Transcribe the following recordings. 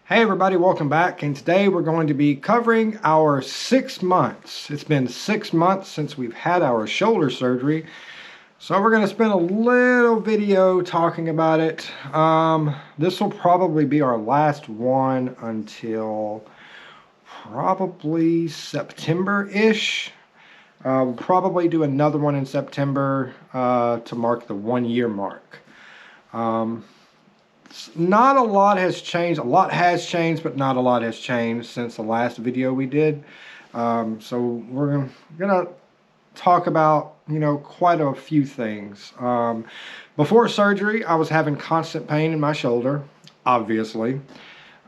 Hey everybody, welcome back, and today we're going to be covering our 6 months. It's been 6 months since we've had our shoulder surgery, so we're going to spend a little video talking about it. This will probably be our last one until probably September-ish. We'll probably do another one in September to mark the 1-year mark. Not a lot has changed. A lot has changed, but not a lot has changed since the last video we did. So we're gonna talk about, quite a few things. Before surgery, I was having constant pain in my shoulder, obviously.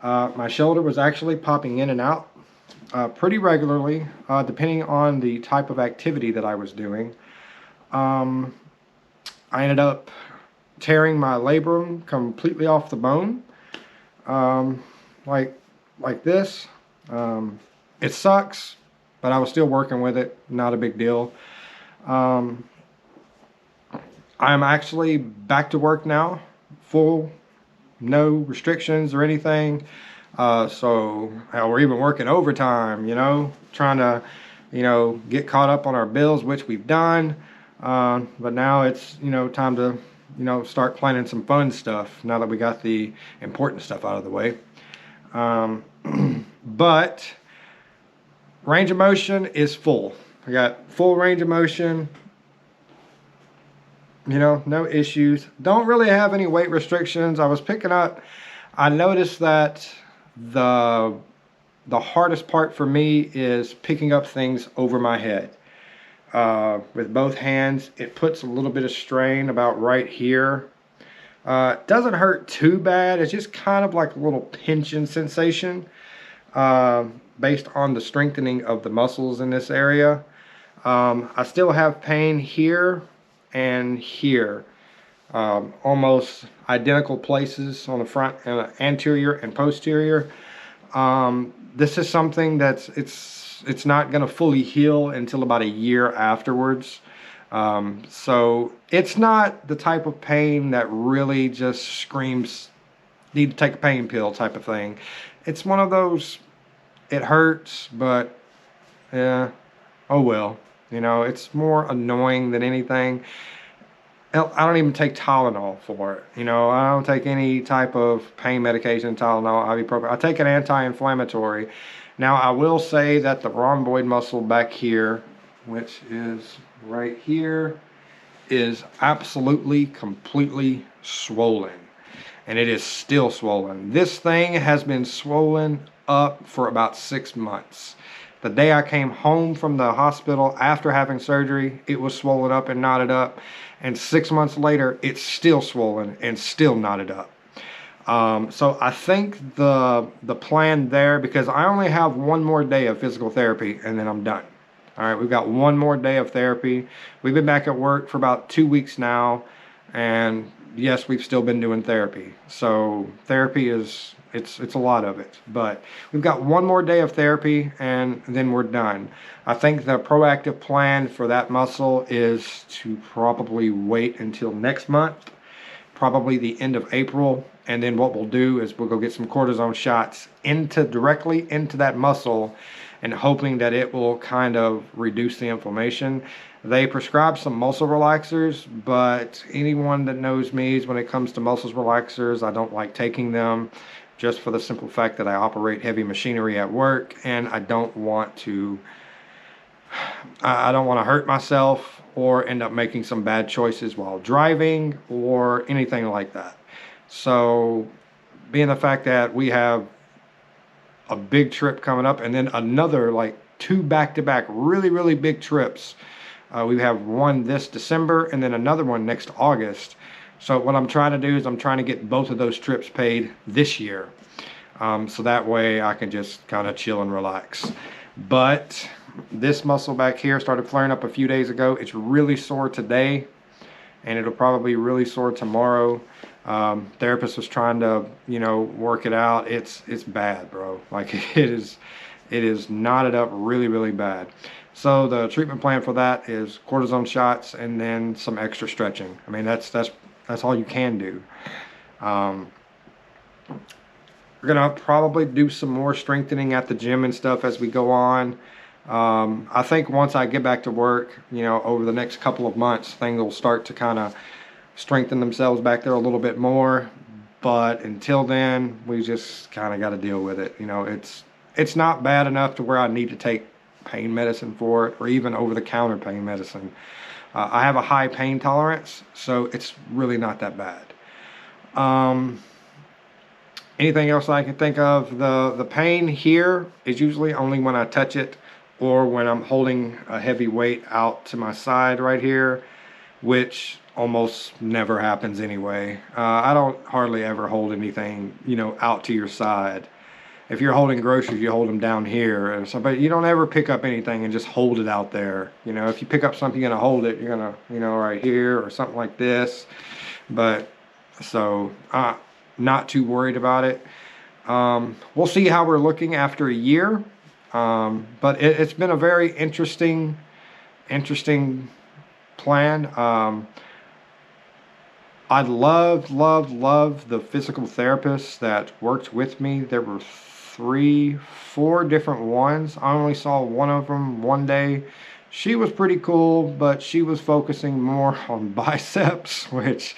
My shoulder was actually popping in and out pretty regularly, depending on the type of activity that I was doing. I ended up tearing my labrum completely off the bone, like this. It sucks, but I was still working with it. Not a big deal. I'm actually back to work now, full, no restrictions or anything. So we're even working overtime, trying to, get caught up on our bills, which we've done. But now it's, time to start planning some fun stuff now that we got the important stuff out of the way. But range of motion is full. I got full range of motion, no issues. Don't really have any weight restrictions. I noticed that the hardest part for me is picking up things over my head. With both hands, it puts a little bit of strain about right here. It doesn't hurt too bad. It's just kind of like a little pinching sensation based on the strengthening of the muscles in this area. I still have pain here and here. Almost identical places on the front, anterior and posterior. This is something that's it's not going to fully heal until about a year afterwards. So it's not the type of pain that really just screams, need to take a pain pill type of thing. It's one of those, it hurts, but yeah, oh well. It's more annoying than anything. I don't even take Tylenol for it. I don't take any type of pain medication, Tylenol, ibuprofen. I take an anti-inflammatory. Now, I will say that the rhomboid muscle back here, which is right here, is absolutely, completely swollen. And it is still swollen. This thing has been swollen up for about 6 months. The day I came home from the hospital after having surgery, it was swollen up and knotted up. And 6 months later, it's still swollen and still knotted up. So I think the plan there, because I only have 1 more day of physical therapy and then I'm done. All right, we've got 1 more day of therapy. We've been back at work for about 2 weeks now, and yes, we've still been doing therapy. So therapy is, it's a lot of it, but we've got 1 more day of therapy and then we're done. I think the proactive plan for that muscle is to probably wait until next month, probably the end of April. And then what we'll do is we'll go get some cortisone shots directly into that muscle, and hoping that it will kind of reduce the inflammation. They prescribe some muscle relaxers, but anyone that knows me is when it comes to muscle relaxers, I don't like taking them, just for the simple fact that I operate heavy machinery at work, and I don't want to hurt myself or end up making some bad choices while driving or anything like that. So being the fact that we have a big trip coming up and then another, like 2 back-to-back really, really big trips. We have one this December and then another one next August. So what I'm trying to do is I'm trying to get both of those trips paid this year. So that way I can just kind of chill and relax. But this muscle back here started flaring up a few days ago. It's really sore today, and it'll probably be really sore tomorrow. Therapist was trying to, work it out. It's bad, bro. Like it is knotted up really, really bad. So the treatment plan for that is cortisone shots and then some extra stretching. I mean, that's all you can do. We're gonna probably do some more strengthening at the gym and stuff as we go on. I think once I get back to work, you know, over the next couple of months, things will start to kind of strengthen themselves back there a little bit more. But until then, we just kind of got to deal with it. You know, it's not bad enough to where I need to take pain medicine for it, or even over-the-counter pain medicine. I have a high pain tolerance, so it's really not that bad. Anything else I can think of? The pain here is usually only when I touch it, or when I'm holding a heavy weight out to my side right here, which almost never happens anyway. I don't hardly ever hold anything, you know, out to your side. If you're holding groceries, you hold them down here, or something, but you don't ever pick up anything and just hold it out there. You know, if you pick up something, you're gonna hold it, you're gonna, you know, right here or something like this. But so not too worried about it. We'll see how we're looking after a year. But it's been a very interesting plan. I love the physical therapists that worked with me. There were 4 different ones. I only saw one of them one day. She was pretty cool, but she was focusing more on biceps, which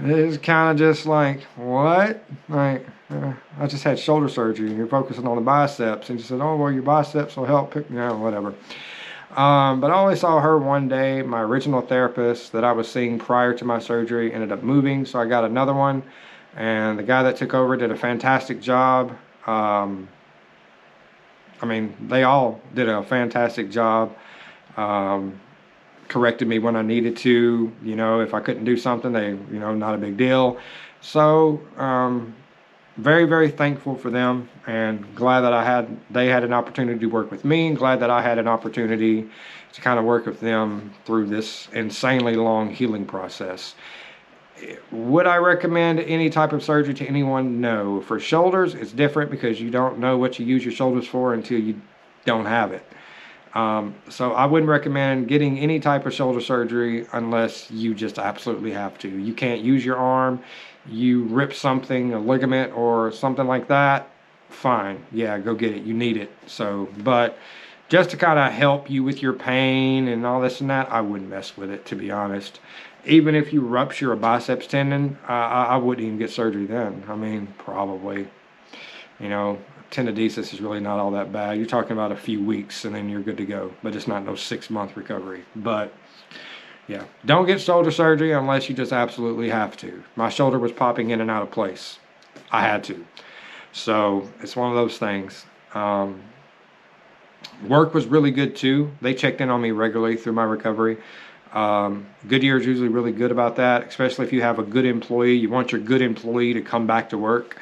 is kind of just like, what? Like, I just had shoulder surgery and you're focusing on the biceps. And she said, oh, well, your biceps will help pick, you know, whatever. But I only saw her one day. My original therapist that I was seeing prior to my surgery ended up moving, so I got another one. And the guy that took over did a fantastic job. I mean, they all did a fantastic job. Corrected me when I needed to. You know, if I couldn't do something, they, you know, not a big deal. So, very thankful for them, and glad that they had an opportunity to work with me, and glad that I had an opportunity to kind of work with them through this insanely long healing process. Would I recommend any type of surgery to anyone? No. For shoulders, it's different because you don't know what you use your shoulders for until you don't have it. So I wouldn't recommend getting any type of shoulder surgery unless you just absolutely have to. You can't use your arm, you rip something, a ligament or something like that, fine, yeah, go get it, you need it. So, but just to kind of help you with your pain and all this and that, I wouldn't mess with it, to be honest. Even if you rupture a biceps tendon, I wouldn't even get surgery then. I mean, probably, you know, tenodesis is really not all that bad. You're talking about a few weeks and then you're good to go, but it's not no 6-month recovery. But yeah, don't get shoulder surgery unless you just absolutely have to. My shoulder was popping in and out of place. I had to. So it's one of those things. Work was really good too. They checked in on me regularly through my recovery. Goodyear is usually really good about that, especially if you have a good employee. You want your good employee to come back to work.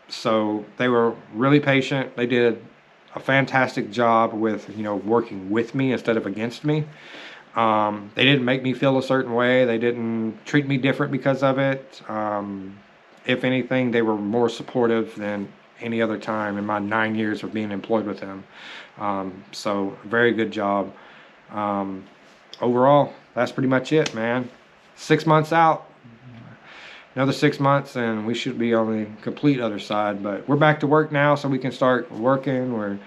So they were really patient. They did a fantastic job with, you know, working with me instead of against me. They didn't make me feel a certain way. They didn't treat me different because of it. If anything, they were more supportive than any other time in my 9 years of being employed with them. So very good job. Overall, that's pretty much it, man. 6 months out. Another 6 months and we should be on the complete other side. But we're back to work now, so we can start working.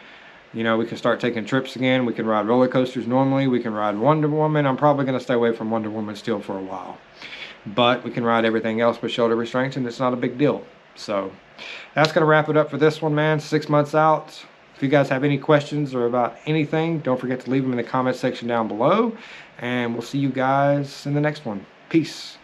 You know, we can start taking trips again. We can ride roller coasters normally. We can ride Wonder Woman. I'm probably going to stay away from Wonder Woman still for a while. But we can ride everything else with shoulder restraints, and it's not a big deal. So that's going to wrap it up for this one, man. 6 months out. If you guys have any questions or about anything, don't forget to leave them in the comment section down below. And we'll see you guys in the next one. Peace.